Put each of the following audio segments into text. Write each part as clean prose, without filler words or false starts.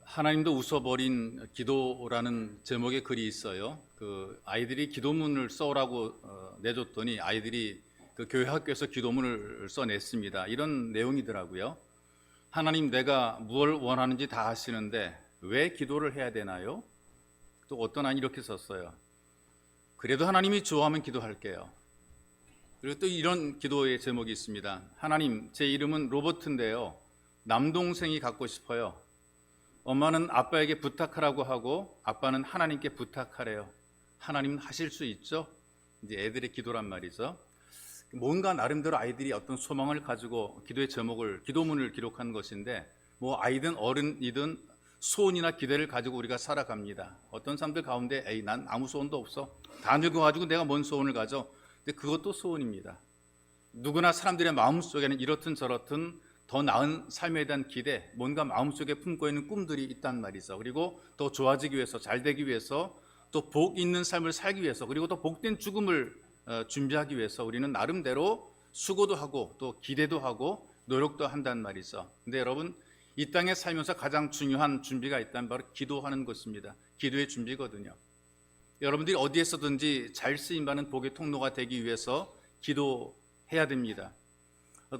하나님도 웃어버린 기도라는 제목의 글이 있어요. 그 아이들이 기도문을 써오라고 내줬더니 아이들이 그 교회 학교에서 기도문을 써냈습니다. 이런 내용이더라고요. 하나님, 내가 무엇을 원하는지 다 아시는데 왜 기도를 해야 되나요? 또 어떤 아이 이렇게 썼어요. 그래도 하나님이 좋아하면 기도할게요. 그리고 또 이런 기도의 제목이 있습니다. 하나님, 제 이름은 로버트인데요, 남동생이 갖고 싶어요. 엄마는 아빠에게 부탁하라고 하고 아빠는 하나님께 부탁하래요. 하나님은 하실 수 있죠? 이제 애들의 기도란 말이죠. 뭔가 나름대로 아이들이 어떤 소망을 가지고 기도의 제목을, 기도문을 기록한 것인데, 뭐 아이든 어른이든 소원이나 기대를 가지고 우리가 살아갑니다. 어떤 사람들 가운데 에이, 난 아무 소원도 없어, 다 늙어가지고 내가 뭔 소원을 가져. 근데 그것도 소원입니다. 누구나 사람들의 마음속에는 이렇든 저렇든 더 나은 삶에 대한 기대, 뭔가 마음속에 품고 있는 꿈들이 있단 말이죠. 그리고 더 좋아지기 위해서, 잘 되기 위해서, 또 복 있는 삶을 살기 위해서, 그리고 또 복된 죽음을 준비하기 위해서 우리는 나름대로 수고도 하고 또 기대도 하고 노력도 한단 말이죠. 근데 여러분, 이 땅에 살면서 가장 중요한 준비가 있다면 바로 기도하는 것입니다. 기도의 준비거든요. 여러분들이 어디에서든지 잘 쓰임받는 복의 통로가 되기 위해서 기도해야 됩니다.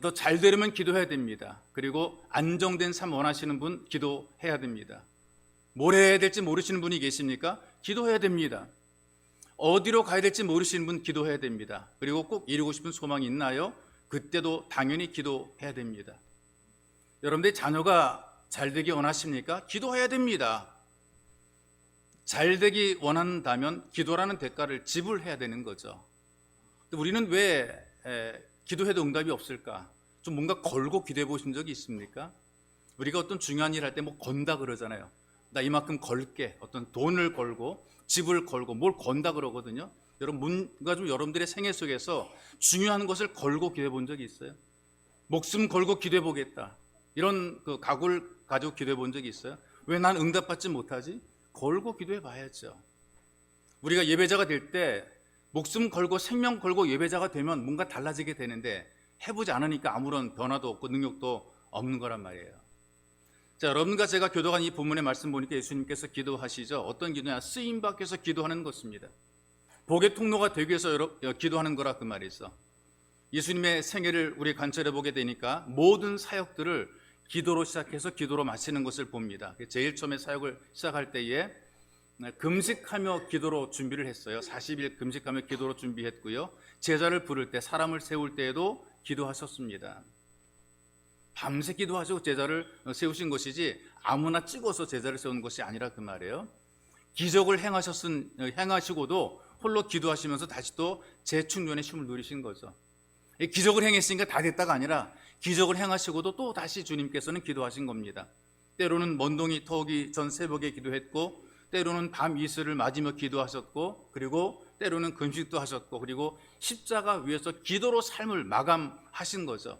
또 잘 되려면 기도해야 됩니다. 그리고 안정된 삶 원하시는 분 기도해야 됩니다. 뭘 해야 될지 모르시는 분이 계십니까? 기도해야 됩니다. 어디로 가야 될지 모르시는 분 기도해야 됩니다. 그리고 꼭 이루고 싶은 소망이 있나요? 그때도 당연히 기도해야 됩니다. 여러분들이 자녀가 잘 되기 원하십니까? 기도해야 됩니다. 잘 되기 원한다면 기도라는 대가를 지불해야 되는 거죠. 우리는 왜 기도해도 응답이 없을까? 좀 뭔가 걸고 기도해 보신 적이 있습니까? 우리가 어떤 중요한 일 할 때 뭐 건다 그러잖아요. 나 이만큼 걸게, 어떤 돈을 걸고 집을 걸고 뭘 건다 그러거든요. 여러분, 뭔가 좀 여러분들의 생애 속에서 중요한 것을 걸고 기도해 본 적이 있어요? 목숨 걸고 기도해 보겠다, 이런 그 각오를 가지고 기도해 본 적이 있어요? 왜 난 응답받지 못하지? 걸고 기도해 봐야죠. 우리가 예배자가 될 때 목숨 걸고 생명 걸고 예배자가 되면 뭔가 달라지게 되는데, 해보지 않으니까 아무런 변화도 없고 능력도 없는 거란 말이에요. 자, 여러분과 제가 교도한 이 본문의 말씀 보니까 예수님께서 기도하시죠. 어떤 기도냐? 쓰임 받기위해서 기도하는 것입니다. 복의 통로가 되기 위해서 기도하는 거라 그 말이죠. 예수님의 생애를 우리 관찰해 보게 되니까 모든 사역들을 기도로 시작해서 기도로 마치는 것을 봅니다. 제일 처음에 사역을 시작할 때에 금식하며 기도로 준비를 했어요. 40일 금식하며 기도로 준비했고요. 제자를 부를 때, 사람을 세울 때에도 기도하셨습니다. 밤새 기도하시고 제자를 세우신 것이지 아무나 찍어서 제자를 세운 것이 아니라 그 말이에요. 기적을 행하시고도 홀로 기도하시면서 다시 또 재충전의 쉼을 누리신 거죠. 기적을 행했으니까 다 됐다가 아니라 기적을 행하시고도 또 다시 주님께서는 기도하신 겁니다. 때로는 먼동이 터오기 전 새벽에 기도했고, 때로는 밤 이슬을 맞으며 기도하셨고, 그리고 때로는 금식도 하셨고, 그리고 십자가 위에서 기도로 삶을 마감하신 거죠.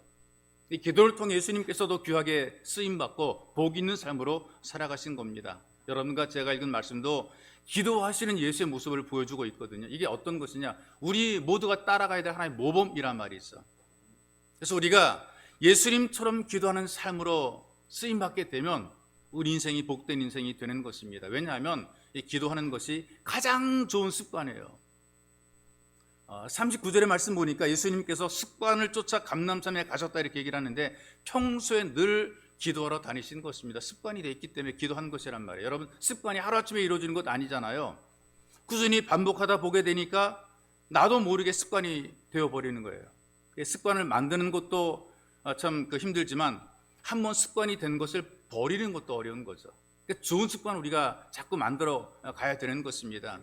이 기도를 통해 예수님께서도 귀하게 쓰임받고 복 있는 삶으로 살아가신 겁니다. 여러분과 제가 읽은 말씀도 기도하시는 예수의 모습을 보여주고 있거든요. 이게 어떤 것이냐? 우리 모두가 따라가야 될 하나의 모범이란 말이 있어. 그래서 우리가 예수님처럼 기도하는 삶으로 쓰임받게 되면 우리 인생이 복된 인생이 되는 것입니다. 왜냐하면 이 기도하는 것이 가장 좋은 습관이에요. 39절의 말씀 보니까 예수님께서 습관을 쫓아 감람산에 가셨다 이렇게 얘기를 하는데, 평소에 늘 기도하러 다니신 것입니다. 습관이 되어 있기 때문에 기도한 것이란 말이에요. 여러분, 습관이 하루아침에 이루어지는 것 아니잖아요. 꾸준히 반복하다 보게 되니까 나도 모르게 습관이 되어버리는 거예요. 습관을 만드는 것도 참 힘들지만 한번 습관이 된 것을 버리는 것도 어려운 거죠. 좋은 습관을 우리가 자꾸 만들어 가야 되는 것입니다.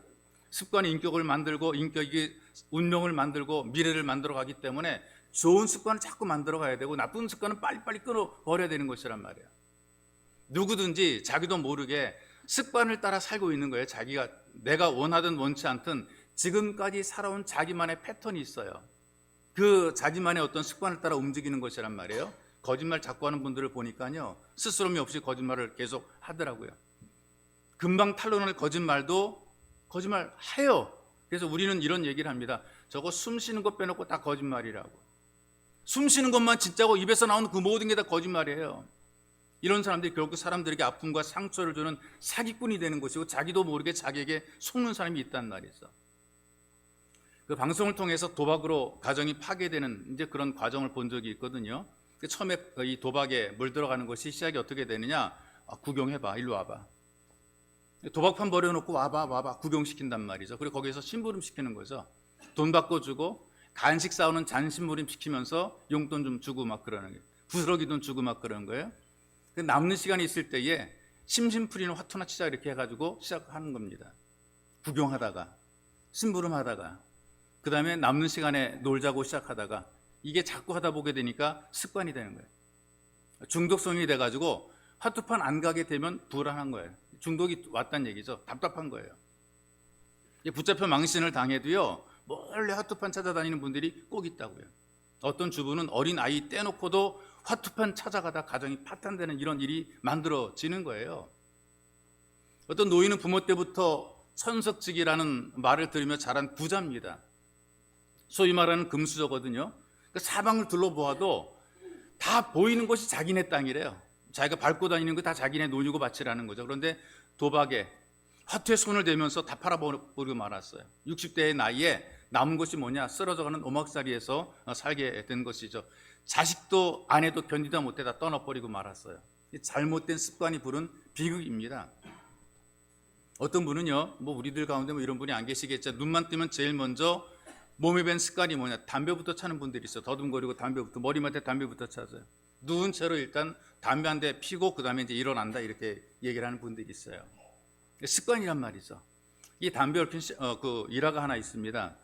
습관이 인격을 만들고, 인격이 운명을 만들고 미래를 만들어 가기 때문에 좋은 습관을 자꾸 만들어 가야 되고, 나쁜 습관은 빨리빨리 끊어버려야 되는 것이란 말이에요. 누구든지 자기도 모르게 습관을 따라 살고 있는 거예요. 내가 원하든 원치 않든 지금까지 살아온 자기만의 패턴이 있어요. 그 자기만의 어떤 습관을 따라 움직이는 것이란 말이에요. 거짓말 자꾸 하는 분들을 보니까요, 스스럼이 없이 거짓말을 계속 하더라고요. 금방 탄로날 거짓말도 거짓말해요. 그래서 우리는 이런 얘기를 합니다. 저거 숨 쉬는 것 빼놓고 다 거짓말이라고. 숨 쉬는 것만 진짜고 입에서 나오는 그 모든 게 다 거짓말이에요. 이런 사람들이 결국 사람들에게 아픔과 상처를 주는 사기꾼이 되는 것이고 자기도 모르게 자기에게 속는 사람이 있단 말이죠. 그 방송을 통해서 도박으로 가정이 파괴되는 이제 그런 과정을 본 적이 있거든요. 처음에 이 도박에 물들어가는 것이 시작이 어떻게 되느냐? 구경해봐, 일로 와봐. 도박판 버려놓고 와봐 구경시킨단 말이죠. 그리고 거기서 심부름 시키는 거죠. 돈 받고 주고 간식 싸우는 잔심부름 시키면서 용돈 좀 주고 막 그러는 거예요. 부스러기 돈 주고 막 그러는 거예요. 남는 시간이 있을 때에 심심풀이는 화투나 치자 이렇게 해가지고 시작하는 겁니다. 구경하다가 심부름하다가 그 다음에 남는 시간에 놀자고 시작하다가 이게 자꾸 하다 보게 되니까 습관이 되는 거예요. 중독성이 돼가지고 화투판 안 가게 되면 불안한 거예요. 중독이 왔다는 얘기죠. 답답한 거예요. 붙잡혀 망신을 당해도요, 몰래 화투판 찾아다니는 분들이 꼭 있다고요. 어떤 주부는 어린 아이 떼놓고도 화투판 찾아가다 가정이 파탄되는 이런 일이 만들어지는 거예요. 어떤 노인은 부모 때부터 천석직이라는 말을 들으며 자란 부자입니다. 소위 말하는 금수저거든요. 그러니까 사방을 둘러보아도 다 보이는 것이 자기네 땅이래요. 자기가 밟고 다니는 거 다 자기네 논이고 밭이라는 거죠. 그런데 도박에 화투에 손을 대면서 다 팔아버리고 말았어요. 60대의 나이에 남은 것이 뭐냐? 쓰러져가는 오막살이에서 살게 된 것이죠. 자식도 아내도 견디다 못해 다 떠나버리고 말았어요. 잘못된 습관이 부른 비극입니다. 어떤 분은요, 뭐 우리들 가운데 뭐 이런 분이 안 계시겠죠. 눈만 뜨면 제일 먼저 몸에 밴 습관이 뭐냐? 담배부터 차는 분들이 있어요. 더듬거리고 담배부터, 머리맡에 담배부터 차서요. 누운 채로 일단 담배 한 대 피고 그 다음에 이제 일어난다 이렇게 얘기를 하는 분들이 있어요. 습관이란 말이죠. 이 담배 얽힌 그 일화가 하나 있습니다.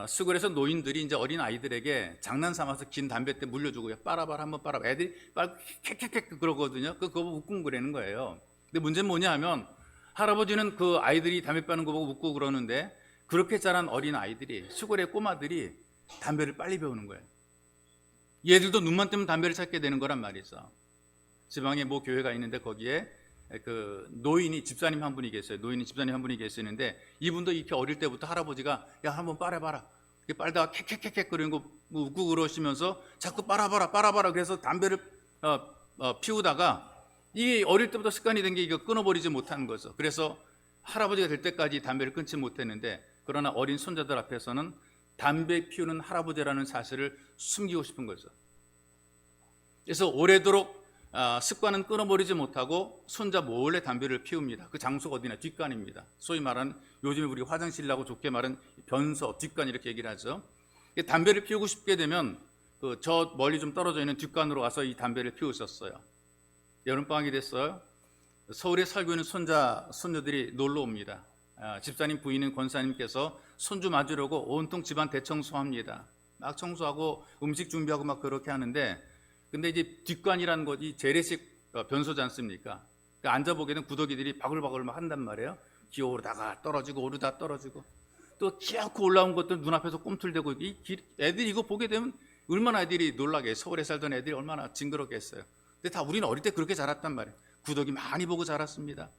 시골에서 노인들이 이제 어린 아이들에게 장난 삼아서 긴 담배 때 물려주고요. 빨아봐라 한번 빨아봐. 애들이 빨고 캑캑캑 그러거든요. 그거 웃고 그러는 거예요. 근데 문제는 뭐냐 하면 할아버지는 그 아이들이 담배 빠는 거 보고 웃고 그러는데 그렇게 자란 어린 아이들이 시골의 꼬마들이 담배를 빨리 배우는 거예요. 얘들도 눈만 뜨면 담배를 찾게 되는 거란 말이죠. 지방에 뭐 교회가 있는데 거기에 그 노인이 집사님 한 분이 계세요. 노인이 집사님 한 분이 계시는데 이분도 이렇게 어릴 때부터 할아버지가 야 한번 빨아봐라. 빨다가 캑캑캑 그러는 거 웃고 그러시면서 자꾸 빨아봐라. 그래서 담배를 피우다가 이 어릴 때부터 습관이 된 게 이거 끊어버리지 못하는 거죠. 그래서 할아버지가 될 때까지 담배를 끊지 못했는데 그러나 어린 손자들 앞에서는 담배 피우는 할아버지라는 사실을 숨기고 싶은 거죠. 그래서 오래도록 습관은 끊어버리지 못하고 손자 몰래 담배를 피웁니다. 그 장소가 어디냐? 뒷간입니다. 소위 말하는 요즘에 우리 화장실이라고 좋게 말하는 변소, 뒷간 이렇게 얘기를 하죠. 담배를 피우고 싶게 되면 저 멀리 좀 떨어져 있는 뒷간으로 가서 이 담배를 피우셨어요. 여름방학이 됐어요. 서울에 살고 있는 손녀들이 놀러 옵니다. 집사님 부인인 권사님께서 손주 맞으려고 온통 집안 대청소합니다. 막 청소하고 음식 준비하고 막 그렇게 하는데 근데 이제 뒷관이라는 것이 재래식 변소지 않습니까? 그러니까 앉아보게 되면 구더기들이 바글바글 막 한단 말이에요. 기어오르다가 떨어지고 오르다 떨어지고 또 기어코 올라온 것들 눈앞에서 꿈틀대고 애들이 이거 보게 되면 얼마나 애들이 놀라게 서울에 살던 애들이 얼마나 징그럽겠어요. 근데 다 우리는 어릴 때 그렇게 자랐단 말이에요. 구더기 많이 보고 자랐습니다.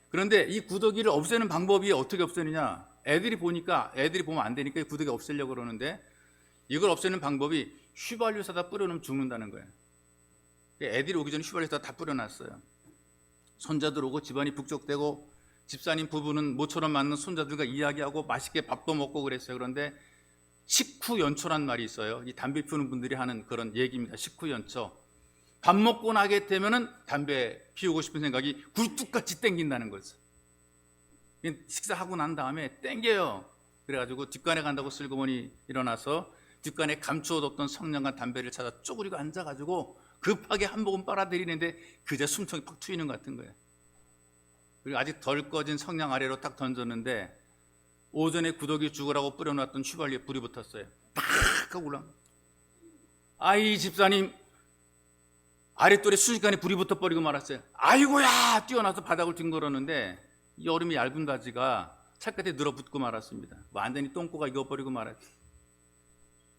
그런데 이 구더기를 없애는 방법이 어떻게 없애느냐? 애들이 보면 안 되니까 구더기 없애려고 그러는데 이걸 없애는 방법이 휘발유 사다 뿌려놓으면 죽는다는 거예요. 애들이 오기 전에 휘발유 사다 다 뿌려놨어요. 손자들 오고 집안이 북적대고 집사님 부부는 모처럼 맞는 손자들과 이야기하고 맛있게 밥도 먹고 그랬어요. 그런데 식후연초란 말이 있어요. 이 담배 피우는 분들이 하는 그런 얘기입니다. 식후연초. 밥 먹고 나게 되면은 담배 피우고 싶은 생각이 굴뚝같이 땡긴다는 거죠. 식사하고 난 다음에 땡겨요. 그래가지고 뒷간에 간다고 슬그머니 일어나서 뒷간에 감추어뒀던 성냥과 담배를 찾아 쪼그리고 앉아가지고 급하게 한 모금 빨아들이는데 그제 숨통이 팍 트이는 것 같은 거예요. 그리고 아직 덜 꺼진 성냥 아래로 딱 던졌는데 오전에 구더기 죽으라고 뿌려놨던 휘발유에 불이 붙었어요. 딱 하고 올라온 거예요. 아이 집사님 아랫돌에 순식간에 불이 붙어버리고 말았어요. 아이고야 뛰어나서 바닥을 뒹굴었는데 이 얼음이 얇은 가지가 찰끝에 늘어붙고 말았습니다. 완전히 똥꼬가 익어버리고 말았어요.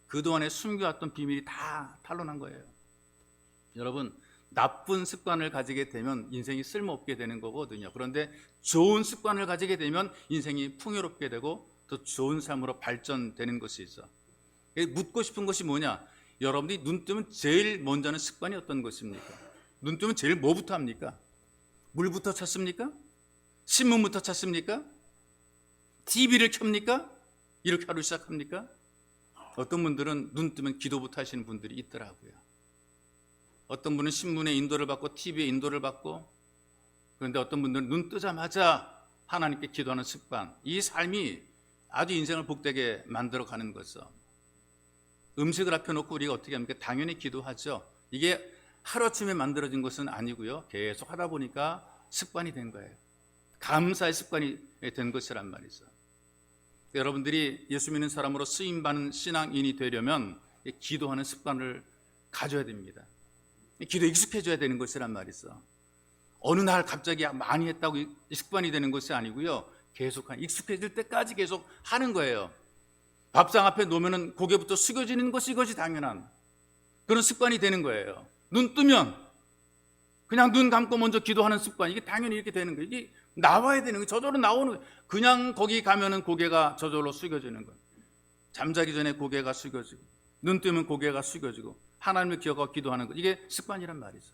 그동안에 숨겨왔던 비밀이 다 탄로난 거예요. 여러분 나쁜 습관을 가지게 되면 인생이 쓸모없게 되는 거거든요. 그런데 좋은 습관을 가지게 되면 인생이 풍요롭게 되고 더 좋은 삶으로 발전되는 것이죠. 묻고 싶은 것이 뭐냐? 여러분들이 눈 뜨면 제일 먼저 하는 습관이 어떤 것입니까? 눈 뜨면 제일 뭐부터 합니까? 물부터 찾습니까? 신문부터 찾습니까? TV를 켭니까? 이렇게 하루 시작합니까? 어떤 분들은 눈 뜨면 기도부터 하시는 분들이 있더라고요. 어떤 분은 신문에 인도를 받고 TV에 인도를 받고, 그런데 어떤 분들은 눈 뜨자마자 하나님께 기도하는 습관, 이 삶이 아주 인생을 복되게 만들어가는 거죠. 음식을 앞에 놓고 우리가 어떻게 합니까? 당연히 기도하죠. 이게 하루아침에 만들어진 것은 아니고요. 계속 하다 보니까 습관이 된 거예요. 감사의 습관이 된 것이란 말이죠. 여러분들이 예수 믿는 사람으로 쓰임받는 신앙인이 되려면 기도하는 습관을 가져야 됩니다. 기도에 익숙해져야 되는 것이란 말이죠. 어느 날 갑자기 많이 했다고 습관이 되는 것이 아니고요. 계속 익숙해질 때까지 계속 하는 거예요. 밥상 앞에 놓으면 고개부터 숙여지는 것이 이것이 당연한 그런 습관이 되는 거예요. 눈 뜨면 그냥 눈 감고 먼저 기도하는 습관, 이게 당연히 이렇게 되는 거예요. 이게 나와야 되는 거예요. 저절로 나오는 거예요. 그냥 거기 가면은 고개가 저절로 숙여지는 거예요. 잠자기 전에 고개가 숙여지고, 눈 뜨면 고개가 숙여지고, 하나님을 기억하고 기도하는 것, 이게 습관이란 말이죠.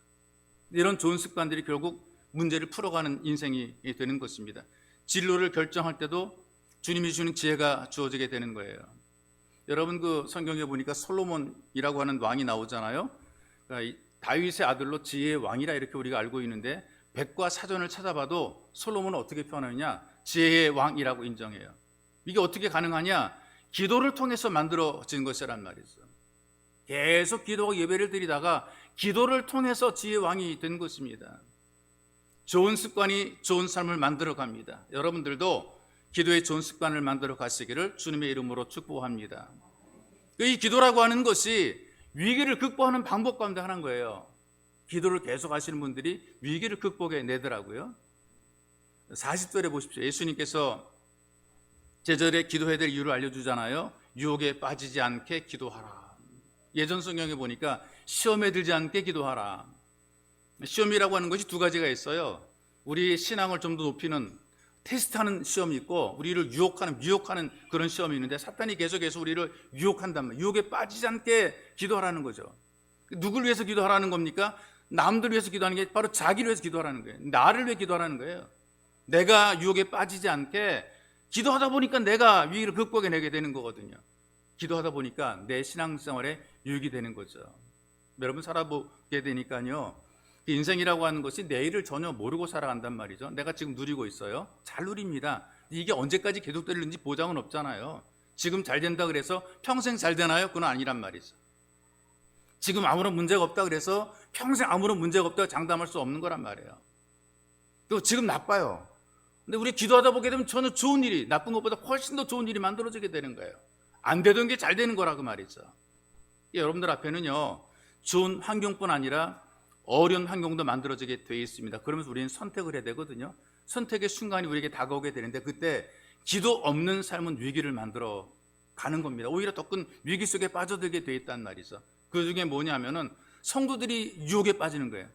이런 좋은 습관들이 결국 문제를 풀어가는 인생이 되는 것입니다. 진로를 결정할 때도 주님이 주는 지혜가 주어지게 되는 거예요. 여러분, 그 성경에 보니까 솔로몬이라고 하는 왕이 나오잖아요. 그러니까 다윗의 아들로 지혜의 왕이라 이렇게 우리가 알고 있는데, 백과 사전을 찾아봐도 솔로몬은 어떻게 표현하느냐? 지혜의 왕이라고 인정해요. 이게 어떻게 가능하냐? 기도를 통해서 만들어진 것이란 말이죠. 계속 기도하고 예배를 드리다가 기도를 통해서 지혜의 왕이 된 것입니다. 좋은 습관이 좋은 삶을 만들어 갑니다. 여러분들도 기도의 좋은 습관을 만들어 가시기를 주님의 이름으로 축복합니다. 이 기도라고 하는 것이 위기를 극복하는 방법 가운데 하나인 거예요. 기도를 계속 하시는 분들이 위기를 극복해 내더라고요. 40절에 보십시오. 예수님께서 제자들에 기도해야 될 이유를 알려주잖아요. 유혹에 빠지지 않게 기도하라. 예전 성경에 보니까 시험에 들지 않게 기도하라. 시험이라고 하는 것이 두 가지가 있어요. 우리 신앙을 좀 더 높이는 테스트하는 시험이 있고, 우리를 유혹하는 그런 시험이 있는데, 사탄이 계속해서 우리를 유혹한단 말이에요. 유혹에 빠지지 않게 기도하라는 거죠. 누굴 위해서 기도하라는 겁니까? 남들 위해서 기도하는 게 바로 자기를 위해서 기도하라는 거예요. 나를 위해 기도하라는 거예요. 내가 유혹에 빠지지 않게 기도하다 보니까 내가 위기를 극복해내게 되는 거거든요. 기도하다 보니까 내 신앙생활에 유익이 되는 거죠. 여러분, 살아보게 되니까요, 인생이라고 하는 것이 내일을 전혀 모르고 살아간단 말이죠. 내가 지금 누리고 있어요. 잘 누립니다. 이게 언제까지 계속될는지 보장은 없잖아요. 지금 잘 된다 그래서 평생 잘 되나요? 그건 아니란 말이죠. 지금 아무런 문제가 없다 그래서 평생 아무런 문제가 없다고 장담할 수 없는 거란 말이에요. 또 지금 나빠요. 근데 우리 기도하다 보게 되면 전혀 좋은 일이, 나쁜 것보다 훨씬 더 좋은 일이 만들어지게 되는 거예요. 안 되던 게 잘 되는 거라고 말이죠. 여러분들 앞에는요, 좋은 환경뿐 아니라 어려운 환경도 만들어지게 되어 있습니다. 그러면서 우리는 선택을 해야 되거든요. 선택의 순간이 우리에게 다가오게 되는데, 그때 기도 없는 삶은 위기를 만들어 가는 겁니다. 오히려 더 큰 위기 속에 빠져들게 되어 있단 말이죠. 그 중에 뭐냐면은 성도들이 유혹에 빠지는 거예요.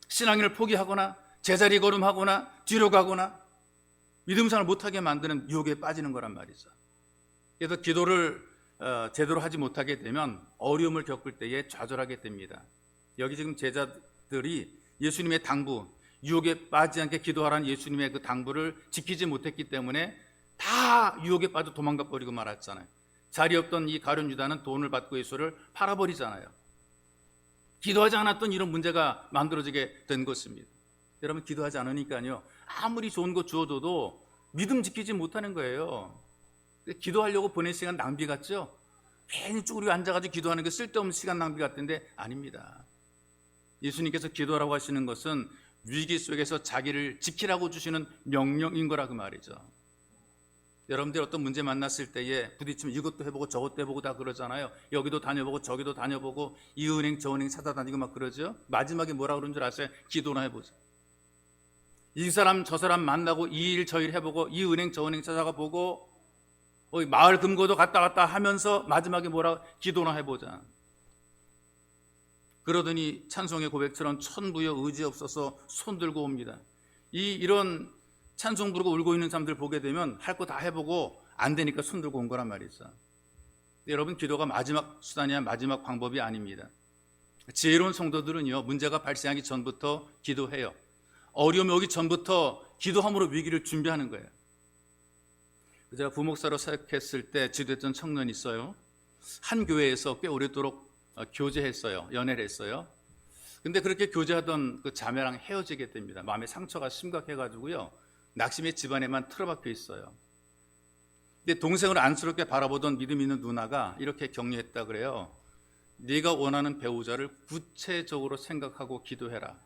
신앙인을 포기하거나 제자리 걸음하거나 뒤로 가거나 믿음생활을 못하게 만드는 유혹에 빠지는 거란 말이죠. 그래서 기도를 제대로 하지 못하게 되면 어려움을 겪을 때에 좌절하게 됩니다. 여기 지금 제자들이 예수님의 당부, 유혹에 빠지지 않게 기도하라는 예수님의 그 당부를 지키지 못했기 때문에 다 유혹에 빠져 도망가 버리고 말았잖아요. 자리 없던 이 가룟 유다는 돈을 받고 예수를 팔아버리잖아요. 기도하지 않았던 이런 문제가 만들어지게 된 것입니다. 여러분, 기도하지 않으니까요, 아무리 좋은 거 주어줘도 믿음 지키지 못하는 거예요. 기도하려고 보낸 시간 낭비 같죠? 괜히 쭈그리고 앉아가지고 기도하는 게 쓸데없는 시간 낭비 같은데 아닙니다. 예수님께서 기도하라고 하시는 것은 위기 속에서 자기를 지키라고 주시는 명령인 거라 그 말이죠. 여러분들 어떤 문제 만났을 때에 부딪히면 이것도 해보고 저것도 해보고 다 그러잖아요. 여기도 다녀보고 저기도 다녀보고 이 은행 저 은행 찾아다니고 막 그러죠. 마지막에 뭐라 그러는 줄 아세요? 기도나 해보자. 이 사람 저 사람 만나고 이 일 저 일 해보고 이 은행 저 은행 찾아가 보고 마을 금고도 갔다 갔다 하면서 마지막에 뭐라, 기도나 해보자. 그러더니 찬송의 고백처럼 천부여 의지 없어서 손 들고 옵니다. 이런 찬송 부르고 울고 있는 사람들 보게 되면 할 거 다 해보고 안 되니까 손 들고 온 거란 말이죠. 여러분, 기도가 마지막 수단이야 마지막 방법이 아닙니다. 지혜로운 성도들은요, 문제가 발생하기 전부터 기도해요. 어려움이 오기 전부터 기도함으로 위기를 준비하는 거예요. 제가 부목사로 사역했을 때 지도했던 청년이 있어요. 한 교회에서 꽤 오래도록 교제했어요. 연애를 했어요. 근데 그렇게 교제하던 그 자매랑 헤어지게 됩니다. 마음의 상처가 심각해가지고요, 낙심의 집안에만 틀어박혀 있어요. 근데 동생을 안쓰럽게 바라보던 믿음 있는 누나가 이렇게 격려했다 그래요. 네가 원하는 배우자를 구체적으로 생각하고 기도해라.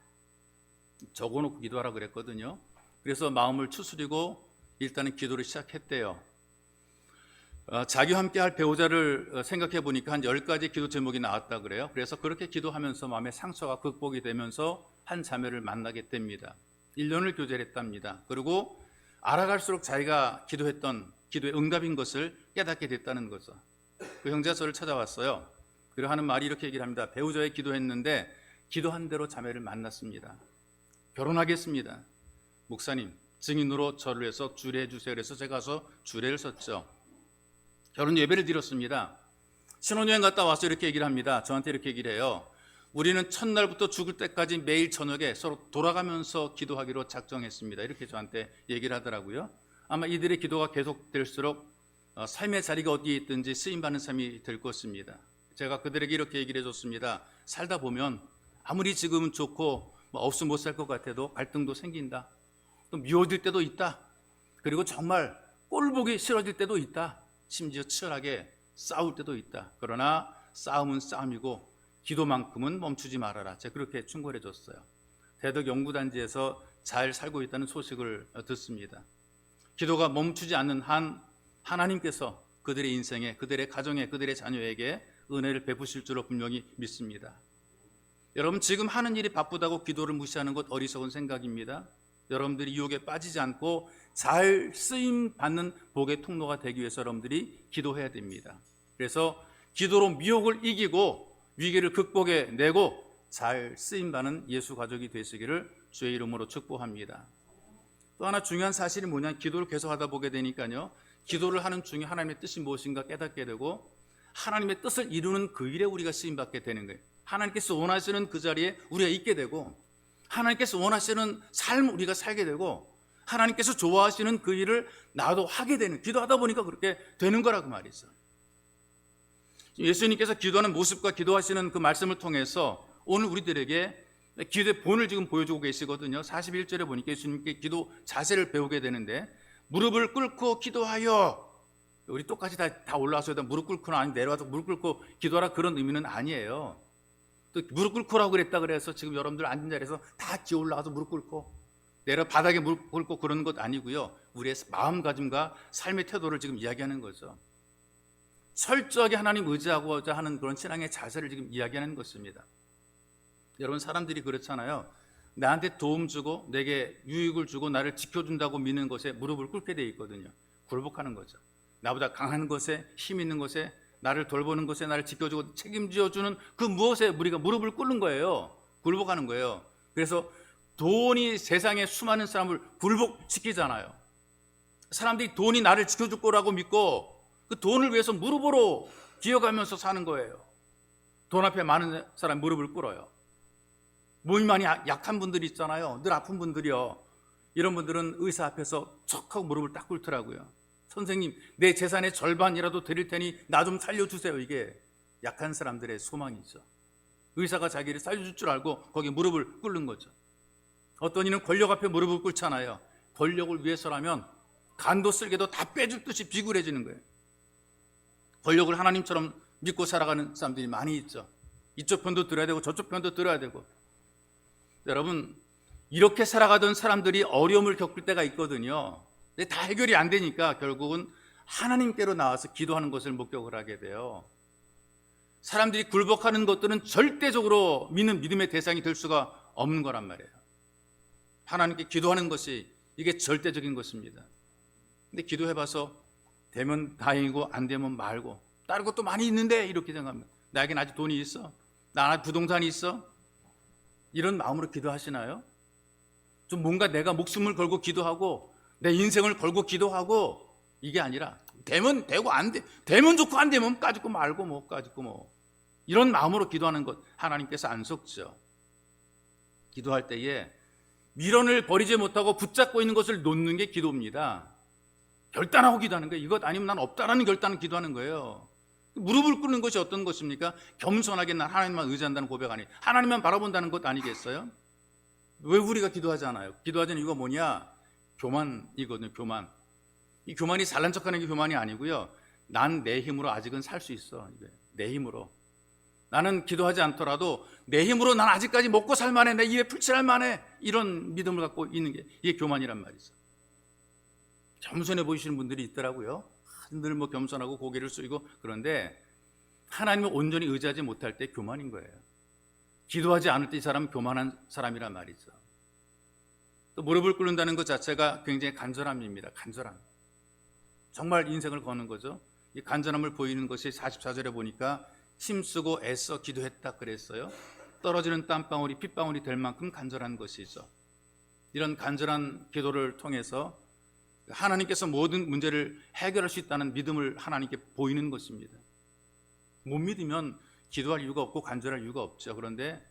적어놓고 기도하라 그랬거든요. 그래서 마음을 추스리고 일단은 기도를 시작했대요. 자기와 함께 할 배우자를 생각해 보니까 한 10가지 기도 제목이 나왔다 그래요. 그래서 그렇게 기도하면서 마음의 상처가 극복이 되면서 한 자매를 만나게 됩니다. 1년을 교제를 했답니다. 그리고 알아갈수록 자기가 기도했던 기도의 응답인 것을 깨닫게 됐다는 거죠. 그 형제가 저를 찾아왔어요. 그리고 하는 말이 이렇게 얘기를 합니다. 배우자에 기도했는데 기도한 대로 자매를 만났습니다. 결혼하겠습니다. 목사님, 증인으로 저를 해서 주례해 주세요. 그래서 제가 가서 주례를 섰죠. 결혼 예배를 드렸습니다. 신혼여행 갔다 와서 이렇게 얘기를 합니다. 저한테 이렇게 얘기를 해요. 우리는 첫날부터 죽을 때까지 매일 저녁에 서로 돌아가면서 기도하기로 작정했습니다. 이렇게 저한테 얘기를 하더라고요. 아마 이들의 기도가 계속될수록 삶의 자리가 어디에 있든지 쓰임받는 삶이 될 것입니다. 제가 그들에게 이렇게 얘기를 해줬습니다. 살다 보면 아무리 지금은 좋고 없으면 못 살 것 같아도 갈등도 생긴다. 또 미워질 때도 있다. 그리고 정말 꼴보기 싫어질 때도 있다. 심지어 치열하게 싸울 때도 있다. 그러나 싸움은 싸움이고 기도만큼은 멈추지 말아라. 제가 그렇게 충고를 해줬어요. 대덕 연구단지에서 잘 살고 있다는 소식을 듣습니다. 기도가 멈추지 않는 한 하나님께서 그들의 인생에, 그들의 가정에, 그들의 자녀에게 은혜를 베푸실 줄로 분명히 믿습니다. 여러분, 지금 하는 일이 바쁘다고 기도를 무시하는 것 어리석은 생각입니다. 여러분들이 유혹에 빠지지 않고 잘 쓰임 받는 복의 통로가 되기 위해서 여러분들이 기도해야 됩니다. 그래서 기도로 미혹을 이기고 위기를 극복해내고 잘 쓰임 받는 예수 가족이 되시기를 주의 이름으로 축복합니다. 또 하나 중요한 사실이 뭐냐, 기도를 계속 하다 보게 되니까요, 기도를 하는 중에 하나님의 뜻이 무엇인가 깨닫게 되고 하나님의 뜻을 이루는 그 일에 우리가 쓰임받게 되는 거예요. 하나님께서 원하시는 그 자리에 우리가 있게 되고 하나님께서 원하시는 삶을 우리가 살게 되고 하나님께서 좋아하시는 그 일을 나도 하게 되는, 기도하다 보니까 그렇게 되는 거라고 말이죠. 예수님께서 기도하는 모습과 기도하시는 그 말씀을 통해서 오늘 우리들에게 기도의 본을 지금 보여주고 계시거든요. 41절에 보니까 예수님께 기도 자세를 배우게 되는데 무릎을 꿇고 기도하여, 우리 똑같이 다 올라와서 무릎 꿇거나 아니 내려와서 무릎 꿇고 기도하라 그런 의미는 아니에요. 또 무릎 꿇고라고 그랬다 그래서 지금 여러분들 앉은 자리에서 다 기어 올라와서 무릎 꿇고 내려 바닥에 무릎 꿇고 그러는 것 아니고요. 우리의 마음가짐과 삶의 태도를 지금 이야기하는 거죠. 철저하게 하나님 의지하고자 하는 그런 신앙의 자세를 지금 이야기하는 것입니다. 여러분, 사람들이 그렇잖아요. 나한테 도움 주고 내게 유익을 주고 나를 지켜준다고 믿는 것에 무릎을 꿇게 돼 있거든요. 굴복하는 거죠. 나보다 강한 것에, 힘 있는 것에, 나를 돌보는 것에, 나를 지켜주고 책임져주는 그 무엇에 우리가 무릎을 꿇는 거예요. 굴복하는 거예요. 그래서 돈이 세상에 수많은 사람을 굴복시키잖아요. 사람들이 돈이 나를 지켜줄 거라고 믿고 그 돈을 위해서 무릎으로 기어가면서 사는 거예요. 돈 앞에 많은 사람 무릎을 꿇어요. 몸이 많이 약한 분들이 있잖아요. 늘 아픈 분들이요. 이런 분들은 의사 앞에서 척하고 무릎을 딱 꿇더라고요. 선생님, 내 재산의 절반이라도 드릴 테니 나 좀 살려주세요. 이게 약한 사람들의 소망이죠. 의사가 자기를 살려줄 줄 알고 거기에 무릎을 꿇는 거죠. 어떤 이는 권력 앞에 무릎을 꿇잖아요. 권력을 위해서라면 간도 쓸개도 다 빼줄 듯이 비굴해지는 거예요. 권력을 하나님처럼 믿고 살아가는 사람들이 많이 있죠. 이쪽 편도 들어야 되고 저쪽 편도 들어야 되고. 여러분, 이렇게 살아가던 사람들이 어려움을 겪을 때가 있거든요. 근데 다 해결이 안 되니까 결국은 하나님께로 나와서 기도하는 것을 목격을 하게 돼요. 사람들이 굴복하는 것들은 절대적으로 믿는 믿음의 대상이 될 수가 없는 거란 말이에요. 하나님께 기도하는 것이 이게 절대적인 것입니다. 근데 기도해봐서 되면 다행이고 안 되면 말고, 다른 것도 많이 있는데 이렇게 생각합니다. 나에겐 아직 돈이 있어, 나 부동산이 있어, 이런 마음으로 기도하시나요? 좀 뭔가 내가 목숨을 걸고 기도하고 내 인생을 걸고 기도하고, 이게 아니라 되면 되고 안 돼, 되면 좋고 안 되면 까짓고 말고 뭐 까짓고 뭐, 이런 마음으로 기도하는 것 하나님께서 안 속죠. 기도할 때에 미련을 버리지 못하고 붙잡고 있는 것을 놓는 게 기도입니다. 결단하고 기도하는 거예요. 이것 아니면 난 없다라는 결단을 기도하는 거예요. 무릎을 꿇는 것이 어떤 것입니까? 겸손하게 난 하나님만 의지한다는 고백 아니에요. 하나님만 바라본다는 것 아니겠어요? 왜 우리가 기도하잖아요. 기도하자는 이유가 뭐냐? 교만이거든요. 교만. 이 교만이 잘난 척하는 게 교만이 아니고요. 난 내 힘으로 아직은 살 수 있어. 내 힘으로. 나는 기도하지 않더라도 내 힘으로 난 아직까지 먹고 살만해. 내 입에 풀칠할 만해. 이런 믿음을 갖고 있는 게 이게 교만이란 말이죠. 겸손해 보이시는 분들이 있더라고요. 늘 뭐 겸손하고 고개를 숙이고. 그런데 하나님을 온전히 의지하지 못할 때 교만인 거예요. 기도하지 않을 때 이 사람은 교만한 사람이란 말이죠. 또 무릎을 꿇는다는 것 자체가 굉장히 간절함입니다. 간절함. 정말 인생을 거는 거죠. 이 간절함을 보이는 것이 44절에 보니까 힘쓰고 애써 기도했다 그랬어요. 떨어지는 땀방울이 핏방울이 될 만큼 간절한 것이죠. 이런 간절한 기도를 통해서 하나님께서 모든 문제를 해결할 수 있다는 믿음을 하나님께 보이는 것입니다. 못 믿으면 기도할 이유가 없고 간절할 이유가 없죠. 그런데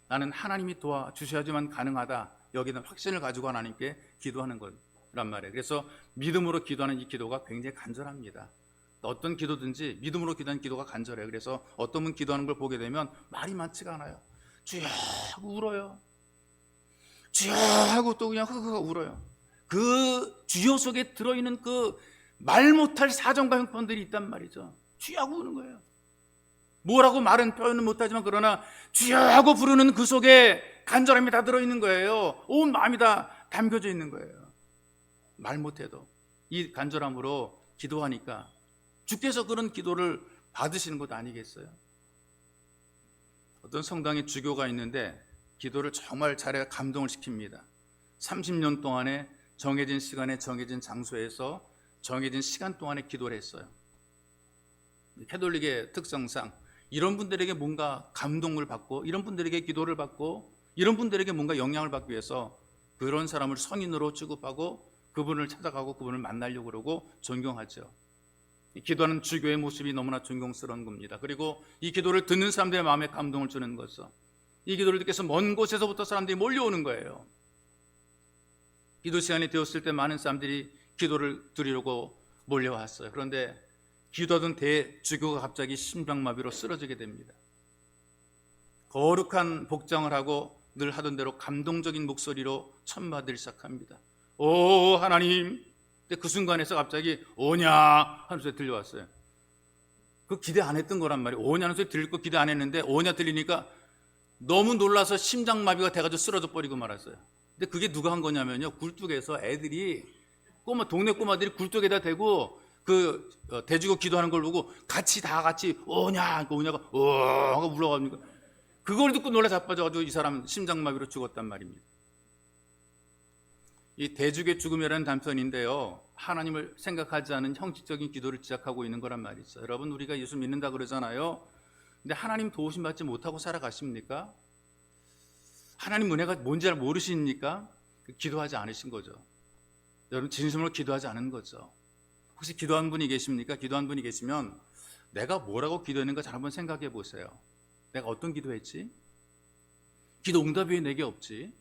나는 하나님이 도와주셔야지만 가능하다. 여기는 확신을 가지고 하나님께 기도하는 거란 말이에요. 그래서 믿음으로 기도하는 이 기도가 굉장히 간절합니다. 어떤 기도든지 믿음으로 기도하는 기도가 간절해요. 그래서 어떤 분 기도하는 걸 보게 되면 말이 많지가 않아요. 주여 하고 울어요. 주여 하고 또 그냥 흐흐 울어요. 그 주여 속에 들어있는 그 말 못할 사정과 형편들이 있단 말이죠. 주여 하고 우는 거예요. 뭐라고 말은 표현은 못하지만 그러나 주여 하고 부르는 그 속에 간절함이 다 들어있는 거예요. 온 마음이 다 담겨져 있는 거예요. 말 못해도 이 간절함으로 기도하니까 주께서 그런 기도를 받으시는 것 아니겠어요? 어떤 성당에 주교가 있는데 기도를 정말 잘해 감동을 시킵니다. 30년 동안에 정해진 시간에 정해진 장소에서 정해진 시간 동안에 기도를 했어요. 캐톨릭의 특성상 이런 분들에게 뭔가 감동을 받고 이런 분들에게 기도를 받고 이런 분들에게 뭔가 영향을 받기 위해서 그런 사람을 성인으로 취급하고 그분을 찾아가고 그분을 만나려고 그러고 존경하죠. 기도하는 주교의 모습이 너무나 존경스러운 겁니다. 그리고 이 기도를 듣는 사람들의 마음에 감동을 주는 거죠. 이 기도를 듣기 위해서 먼 곳에서부터 사람들이 몰려오는 거예요. 기도 시간이 되었을 때 많은 사람들이 기도를 드리려고 몰려왔어요. 그런데 기도하던 대주교가 갑자기 심장마비로 쓰러지게 됩니다. 거룩한 복장을 하고 늘 하던 대로 감동적인 목소리로 천마디를 시작합니다. 오 하나님. 근데 그 순간에서 갑자기 오냐 하는 소리 들려왔어요. 그 기대 안 했던 거란 말이에요. 오냐는 소리 들릴 거 기대 안 했는데 오냐 들리니까 너무 놀라서 심장마비가 돼가지고 쓰러져 버리고 말았어요. 근데 그게 누가 한 거냐면요, 굴뚝에서 애들이 동네 꼬마들이 굴뚝에다 대고 그 대주고 기도하는 걸 보고 다 같이 오냐, 오냐가 하고 울어갑니까? 그걸 듣고 놀라 자빠져가지고 이 사람 심장마비로 죽었단 말입니다. 이 대죽의 죽음이라는 단편인데요, 하나님을 생각하지 않은 형식적인 기도를 시작하고 있는 거란 말이죠. 여러분, 우리가 예수 믿는다 그러잖아요. 근데 하나님 도우심 받지 못하고 살아가십니까? 하나님 은혜가 뭔지 잘 모르십니까? 기도하지 않으신 거죠. 여러분, 진심으로 기도하지 않은 거죠. 혹시 기도한 분이 계십니까? 기도한 분이 계시면 내가 뭐라고 기도했는가 잘 한번 생각해 보세요. 내가 어떤 기도했지? 기도 응답이 왜 내게 없지?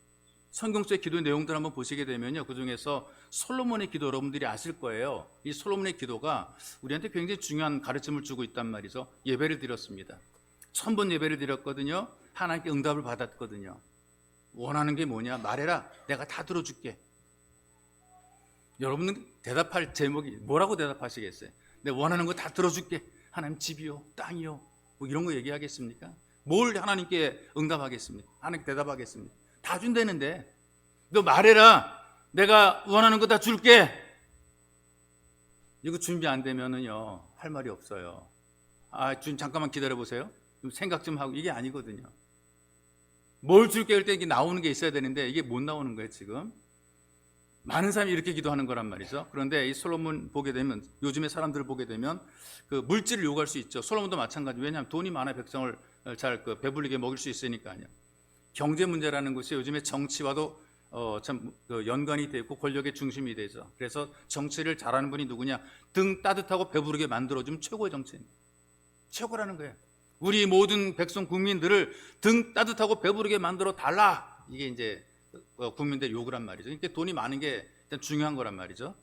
성경 속의 기도의 내용들 한번 보시게 되면요, 그 중에서 솔로몬의 기도 여러분들이 아실 거예요. 이 솔로몬의 기도가 우리한테 굉장히 중요한 가르침을 주고 있단 말이죠. 예배를 드렸습니다. 1000번 예배를 드렸거든요. 하나님께 응답을 받았거든요. 원하는 게 뭐냐? 말해라. 내가 다 들어줄게. 여러분은 대답할 제목이 뭐라고 대답하시겠어요? 내가 원하는 거 다 들어줄게. 하나님 집이요, 땅이요, 뭐 이런 거 얘기하겠습니까? 뭘 하나님께 응답하겠습니까? 하나님께 대답하겠습니까? 다 준다는데 너 말해라. 내가 원하는 거 다 줄게. 이거 준비 안 되면은요 할 말이 없어요. 주님 잠깐만 기다려 보세요. 좀 생각 좀 하고. 이게 아니거든요. 뭘 줄게 할 때 이게 나오는 게 있어야 되는데 이게 못 나오는 거예요. 지금 많은 사람이 이렇게 기도하는 거란 말이죠. 그런데 이 솔로몬 보게 되면, 요즘의 사람들을 보게 되면 그 물질을 요구할 수 있죠. 솔로몬도 마찬가지. 왜냐하면 돈이 많아 백성을 잘 배불리게 먹일 수 있으니까요. 경제 문제라는 것이 요즘에 정치와도 참 연관이 되어 있고 권력의 중심이 되죠. 그래서 정치를 잘하는 분이 누구냐? 등 따뜻하고 배부르게 만들어주면 최고의 정치인. 최고라는 거예요. 우리 모든 백성 국민들을 등 따뜻하고 배부르게 만들어 달라. 이게 이제 국민들의 요구란 말이죠. 그러니까 돈이 많은 게 일단 중요한 거란 말이죠.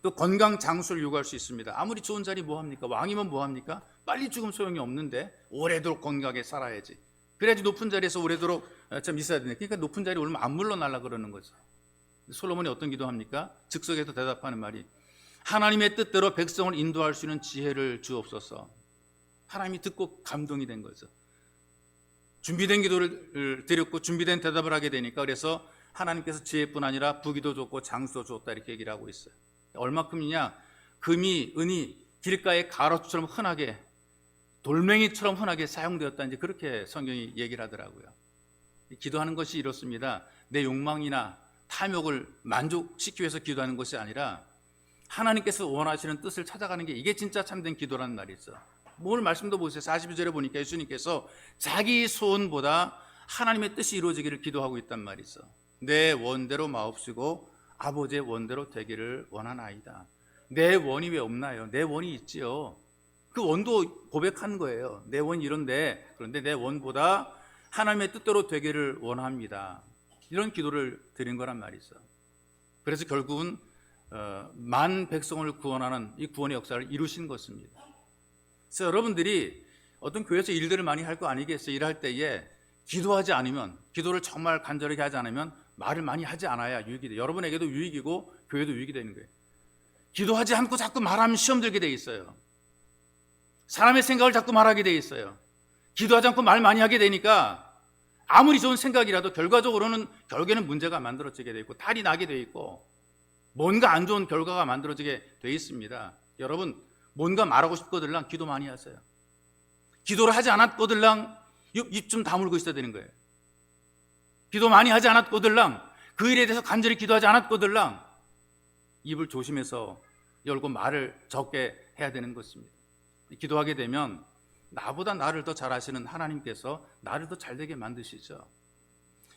또 건강 장수를 요구할 수 있습니다. 아무리 좋은 자리 뭐 합니까? 왕이면 뭐 합니까? 빨리 죽으면 소용이 없는데 오래도록 건강하게 살아야지. 그래야지 높은 자리에서 오래도록 좀 있어야 되네. 그러니까 높은 자리에 오르면 안 물러날라 그러는 거죠. 솔로몬이 어떤 기도합니까? 즉석에서 대답하는 말이 하나님의 뜻대로 백성을 인도할 수 있는 지혜를 주옵소서. 하나님이 듣고 감동이 된 거죠. 준비된 기도를 드렸고 준비된 대답을 하게 되니까 그래서 하나님께서 지혜뿐 아니라 부귀도 줬고 장수도 줬다 이렇게 얘기를 하고 있어요. 얼마큼이냐? 금이, 은이 길가의 가로수처럼 흔하게 돌멩이처럼 흔하게 사용되었다 이제 그렇게 성경이 얘기를 하더라고요. 기도하는 것이 이렇습니다. 내 욕망이나 탐욕을 만족시키기 위해서 기도하는 것이 아니라 하나님께서 원하시는 뜻을 찾아가는 게 이게 진짜 참된 기도라는 말이 있어. 오늘 말씀도 보세요. 42절에 보니까 예수님께서 자기 소원보다 하나님의 뜻이 이루어지기를 기도하고 있단 말이 있어. 내 원대로 마옵시고 아버지의 원대로 되기를 원하나이다. 내 원이 왜 없나요? 내 원이 있지요. 그 원도 고백한 거예요. 내 원이 이런데 그런데 내 원보다 하나님의 뜻대로 되기를 원합니다. 이런 기도를 드린 거란 말이 있어. 그래서 결국은 만 백성을 구원하는 이 구원의 역사를 이루신 것입니다. 그래서 여러분들이 어떤 교회에서 일들을 많이 할 거 아니겠어요? 일할 때에 기도하지 않으면, 기도를 정말 간절하게 하지 않으면 말을 많이 하지 않아야 유익이 돼. 여러분에게도 유익이고 교회도 유익이 되는 거예요. 기도하지 않고 자꾸 말하면 시험 들게 돼 있어요. 사람의 생각을 자꾸 말하게 돼 있어요. 기도하지 않고 말 많이 하게 되니까 아무리 좋은 생각이라도 결과적으로는 결국에는 문제가 만들어지게 돼 있고 탈이 나게 돼 있고 뭔가 안 좋은 결과가 만들어지게 돼 있습니다. 여러분 뭔가 말하고 싶거들랑 기도 많이 하세요. 기도를 하지 않았거들랑 입 좀 다물고 있어야 되는 거예요. 기도 많이 하지 않았거들랑 그 일에 대해서 간절히 기도하지 않았거들랑 입을 조심해서 열고 말을 적게 해야 되는 것입니다. 기도하게 되면 나보다 나를 더 잘하시는 하나님께서 나를 더 잘되게 만드시죠.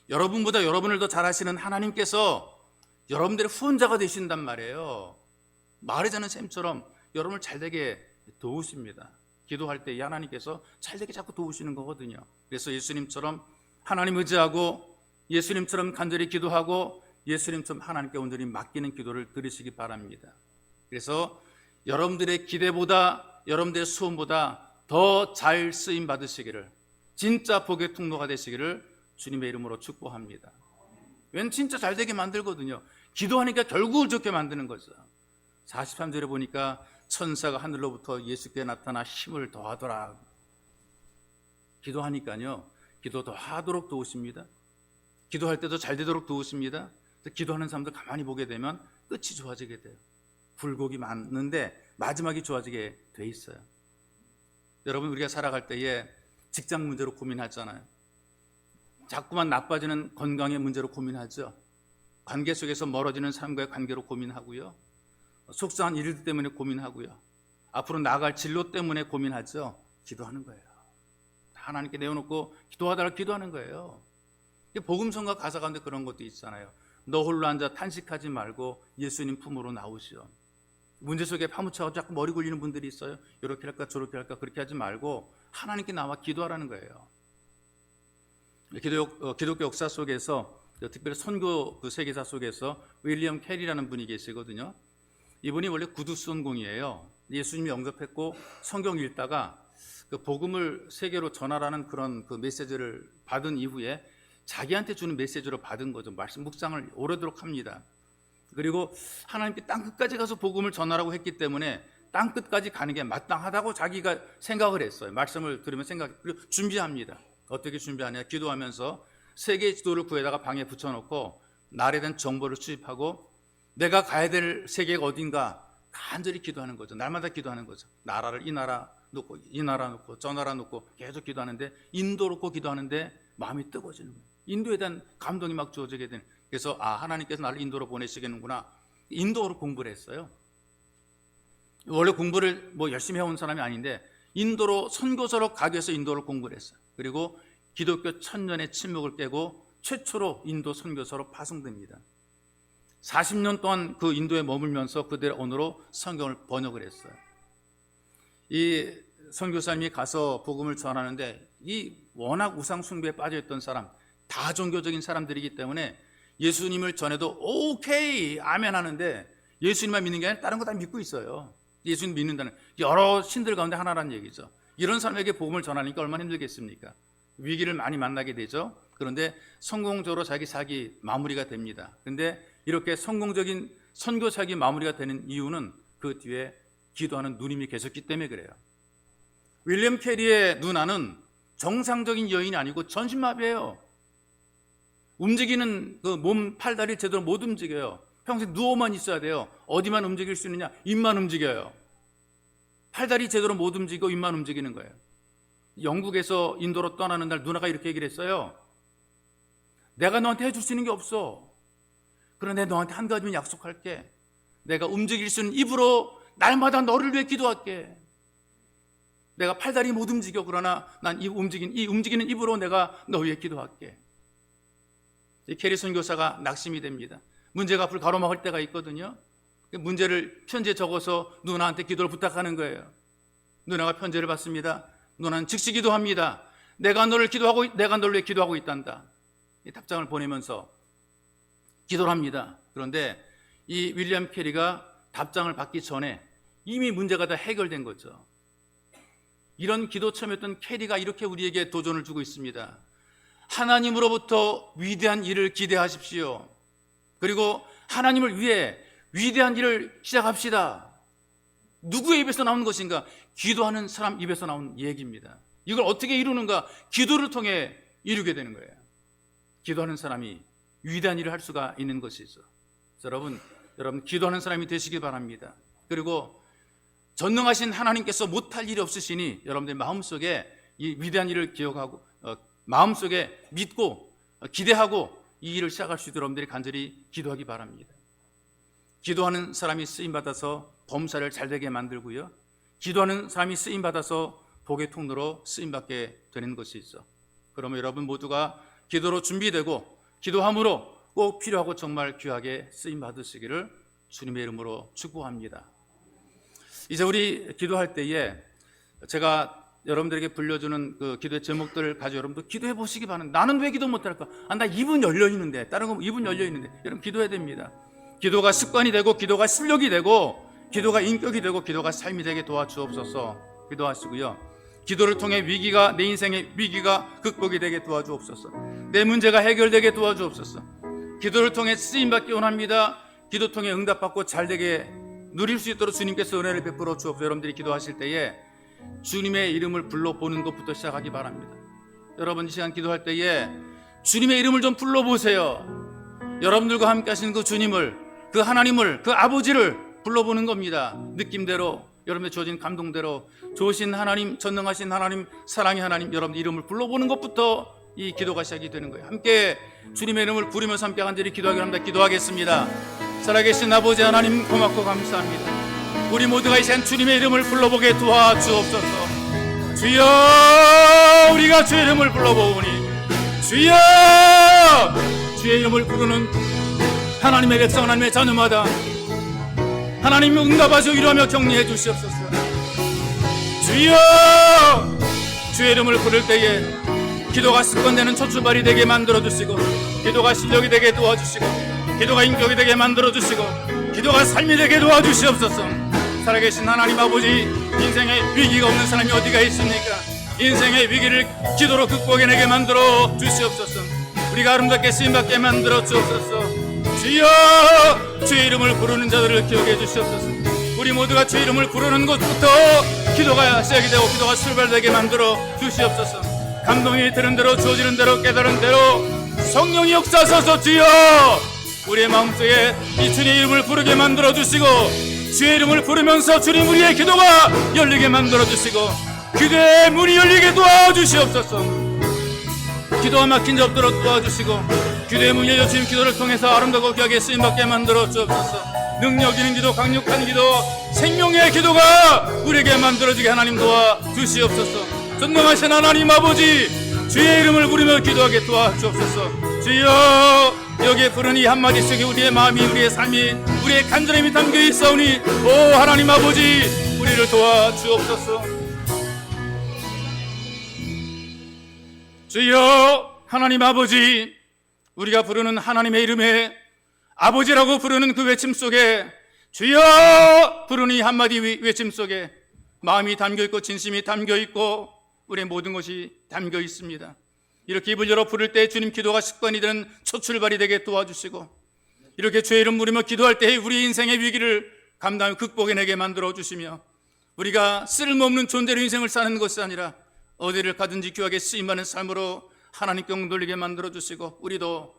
여러분보다 여러분을 더 잘하시는 하나님께서 여러분들의 후원자가 되신단 말이에요. 마르자는 샘처럼 여러분을 잘되게 도우십니다. 기도할 때 하나님께서 잘되게 자꾸 도우시는 거거든요. 그래서 예수님처럼 하나님 의지하고 예수님처럼 간절히 기도하고 예수님처럼 하나님께 온전히 맡기는 기도를 드리시기 바랍니다. 그래서 여러분들의 기대보다 여러분들의 소원보다 더 잘 쓰임 받으시기를 진짜 복의 통로가 되시기를 주님의 이름으로 축복합니다. 왠 진짜 잘되게 만들거든요. 기도하니까 결국을 좋게 만드는 거죠. 43절에 보니까 천사가 하늘로부터 예수께 나타나 힘을 더하더라. 기도하니까요 기도 더하도록 도우십니다. 기도할 때도 잘 되도록 도우십니다. 기도하는 사람들 가만히 보게 되면 끝이 좋아지게 돼요. 굴곡이 많은데 마지막이 좋아지게 돼 있어요. 여러분 우리가 살아갈 때에 직장 문제로 고민하잖아요. 자꾸만 나빠지는 건강의 문제로 고민하죠. 관계 속에서 멀어지는 삶과의 관계로 고민하고요. 속상한 일 때문에 고민하고요. 앞으로 나아갈 진로 때문에 고민하죠. 기도하는 거예요. 하나님께 내어놓고 기도하다가 기도하는 거예요. 복음성가 가사 가운데 그런 것도 있잖아요. 너 홀로 앉아 탄식하지 말고 예수님 품으로 나오시오. 문제 속에 파묻혀서 자꾸 머리 굴리는 분들이 있어요. 이렇게 할까 저렇게 할까 그렇게 하지 말고 하나님께 나와 기도하라는 거예요. 기독교 역사 속에서 특별히 선교 그 세계사 속에서 윌리엄 캐리라는 분이 계시거든요. 이분이 원래 구두순공이에요. 예수님이 영접했고 성경 읽다가 그 복음을 세계로 전하라는 그런 그 메시지를 받은 이후에 자기한테 주는 메시지로 받은 거죠. 말씀 묵상을 오래도록 합니다. 그리고 하나님께 땅끝까지 가서 복음을 전하라고 했기 때문에 땅끝까지 가는 게 마땅하다고 자기가 생각을 했어요. 말씀을 들으면 그리고 준비합니다. 어떻게 준비하냐? 기도하면서 세계 지도를 구해다가 방에 붙여놓고 날에 대한 정보를 수집하고 내가 가야 될 세계가 어딘가 간절히 기도하는 거죠. 날마다 기도하는 거죠. 나라를 이 나라 놓고 이 나라 놓고 저 나라 놓고 계속 기도하는데 인도 놓고 기도하는데 마음이 뜨거워지는 거예요. 인도에 대한 감동이 막 주어지게 되는. 그래서 하나님께서 나를 인도로 보내시겠는구나. 인도로 공부를 했어요. 원래 공부를 열심히 해온 사람이 아닌데 인도로 선교사로 가기 위해서 인도를 공부를 했어요. 그리고 기독교 천년의 침묵을 깨고 최초로 인도 선교사로 파송됩니다. 40년 동안 그 인도에 머물면서 그들의 언어로 성경을 번역을 했어요. 이 선교사님이 가서 복음을 전하는데 이 워낙 우상 숭배에 빠져있던 사람, 다 종교적인 사람들이기 때문에 예수님을 전해도 오케이 아멘 하는데 예수님만 믿는 게 아니라 다른 거 다 믿고 있어요. 예수님 믿는다는 여러 신들 가운데 하나라는 얘기죠. 이런 사람에게 복음을 전하니까 얼마나 힘들겠습니까? 위기를 많이 만나게 되죠. 그런데 성공적으로 자기 마무리가 됩니다. 그런데 이렇게 성공적인 선교 사기 마무리가 되는 이유는 그 뒤에 기도하는 누님이 계셨기 때문에 그래요. 윌리엄 캐리의 누나는 정상적인 여인이 아니고 전신마비예요. 움직이는 그 몸, 팔다리 제대로 못 움직여요. 평생 누워만 있어야 돼요. 어디만 움직일 수 있느냐? 입만 움직여요. 팔다리 제대로 못 움직이고 입만 움직이는 거예요. 영국에서 인도로 떠나는 날 누나가 이렇게 얘기를 했어요. 내가 너한테 해줄 수 있는 게 없어. 그런데 너한테 한 가지만 약속할게. 내가 움직일 수 있는 입으로 날마다 너를 위해 기도할게. 내가 팔다리 못 움직여. 그러나 난 이 움직이는 입으로 내가 너 위해 기도할게. 캐리 선교사가 낙심이 됩니다. 문제가 앞을 가로막을 때가 있거든요. 문제를 편지에 적어서 누나한테 기도를 부탁하는 거예요. 누나가 편지를 받습니다. 누나는 즉시 기도합니다. 내가 너를 위해 기도하고 있단다. 이 답장을 보내면서 기도를 합니다. 그런데 이 윌리엄 캐리가 답장을 받기 전에 이미 문제가 다 해결된 거죠. 이런 기도 처음이었던 캐리가 이렇게 우리에게 도전을 주고 있습니다. 하나님으로부터 위대한 일을 기대하십시오. 그리고 하나님을 위해 위대한 일을 시작합시다. 누구의 입에서 나오는 것인가? 기도하는 사람 입에서 나온 얘기입니다. 이걸 어떻게 이루는가? 기도를 통해 이루게 되는 거예요. 기도하는 사람이 위대한 일을 할 수가 있는 것이죠. 여러분 기도하는 사람이 되시기 바랍니다. 그리고 전능하신 하나님께서 못할 일이 없으시니 여러분들 마음속에 이 위대한 일을 기억하고 마음속에 믿고 기대하고 이 일을 시작할 수 있도록 여러분들이 간절히 기도하기 바랍니다. 기도하는 사람이 쓰임받아서 범사를 잘되게 만들고요. 기도하는 사람이 쓰임받아서 복의 통로로 쓰임받게 되는 것이죠. 그러면 여러분 모두가 기도로 준비되고 기도함으로 꼭 필요하고 정말 귀하게 쓰임받으시기를 주님의 이름으로 축복합니다. 이제 우리 기도할 때에 제가 여러분들에게 불려주는 그 기도의 제목들을 가지고 여러분도 기도해 보시기 바랍니다. 나는 왜 기도 못할까? 나 입은 열려있는데, 다른 거 입은 열려있는데. 여러분 기도해야 됩니다. 기도가 습관이 되고 기도가 실력이 되고 기도가 인격이 되고 기도가 삶이 되게 도와주옵소서. 기도하시고요. 기도를 통해 내 인생의 위기가 극복이 되게 도와주옵소서. 내 문제가 해결되게 도와주옵소서. 기도를 통해 쓰임받기 원합니다. 기도 통해 응답받고 잘되게 누릴 수 있도록 주님께서 은혜를 베풀어 주옵소서. 여러분들이 기도하실 때에 주님의 이름을 불러보는 것부터 시작하기 바랍니다. 여러분 이 시간 기도할 때에 주님의 이름을 좀 불러보세요. 여러분들과 함께 하시는 그 주님을, 그 하나님을, 그 아버지를 불러보는 겁니다. 느낌대로, 여러분의 주어진 감동대로 좋으신 하나님, 전능하신 하나님, 사랑의 하나님, 여러분의 이름을 불러보는 것부터 이 기도가 시작이 되는 거예요. 함께 주님의 이름을 부르면서 함께 간절히 기도하기 합니다. 기도하겠습니다. 살아계신 아버지 하나님 고맙고 감사합니다. 우리 모두가 이 시간 주님의 이름을 불러보게 도와주옵소서. 주여, 우리가 주의 이름을 불러보오니 주여, 주의 이름을 부르는 하나님의 백성, 하나님의 자녀마다 하나님 응답하시고 위로하며 격려해 주시옵소서. 주여, 주의 이름을 부를 때에 기도가 습관되는 첫 출발이 되게 만들어주시고 기도가 실력이 되게 도와주시고 기도가 인격이 되게 만들어주시고 기도가 삶이 되게 도와주시옵소서. 살아계신 하나님 아버지, 인생에 위기가 없는 사람이 어디가 있습니까? 인생의 위기를 기도로 극복해내게 만들어 주시옵소서. 우리가 아름답게 쓰임받게 만들어 주옵소서. 주여, 주의 이름을 부르는 자들을 기억해 주시옵소서. 우리 모두가 주의 이름을 부르는 것부터 기도가 시작이 되고 기도가 출발되게 만들어 주시옵소서. 감동이 드는 대로, 주어지는 대로, 깨달은 대로 성령이 역사하소서. 주여, 우리의 마음속에 이 주님의 이름을 부르게 만들어 주시고 주의 이름을 부르면서 주님 우리의 기도가 열리게 만들어 주시고 기도의 문이 열리게 도와주시옵소서. 기도가 막힌 자 없도록 도와주시고 기도의 문이 열려 주님 기도를 통해서 아름답고 귀하게 쓰임받게 만들어 주옵소서. 능력 있는 기도, 강력한 기도, 생명의 기도가 우리에게 만들어지게 하나님 도와주시옵소서. 전능하신 하나님 아버지, 주의 이름을 부르며 기도하게 도와주옵소서. 주여, 여기에 부르는 이 한마디 속에 우리의 마음이, 우리의 삶이, 우리의 간절함이 담겨 있사오니 오 하나님 아버지, 우리를 도와주옵소서. 주여 하나님 아버지, 우리가 부르는 하나님의 이름에 아버지라고 부르는 그 외침 속에, 주여 부르는 이 한마디 외침 속에 마음이 담겨있고 진심이 담겨있고 우리의 모든 것이 담겨 있습니다. 이렇게 입을 열어 부를 때 주님 기도가 습관이 되는 첫 출발이 되게 도와주시고, 이렇게 주의 이름 부르며 기도할 때 우리 인생의 위기를 감당하며 극복해내게 만들어 주시며, 우리가 쓸모없는 존재로 인생을 사는 것이 아니라 어디를 가든지 귀하게 쓰임받는 삶으로 하나님께 영광 돌리게 만들어 주시고, 우리도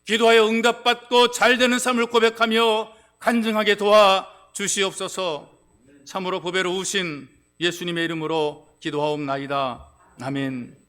기도하여 응답받고 잘되는 삶을 고백하며 간증하게 도와 주시옵소서. 참으로 보배로우신 예수님의 이름으로 기도하옵나이다. 아멘.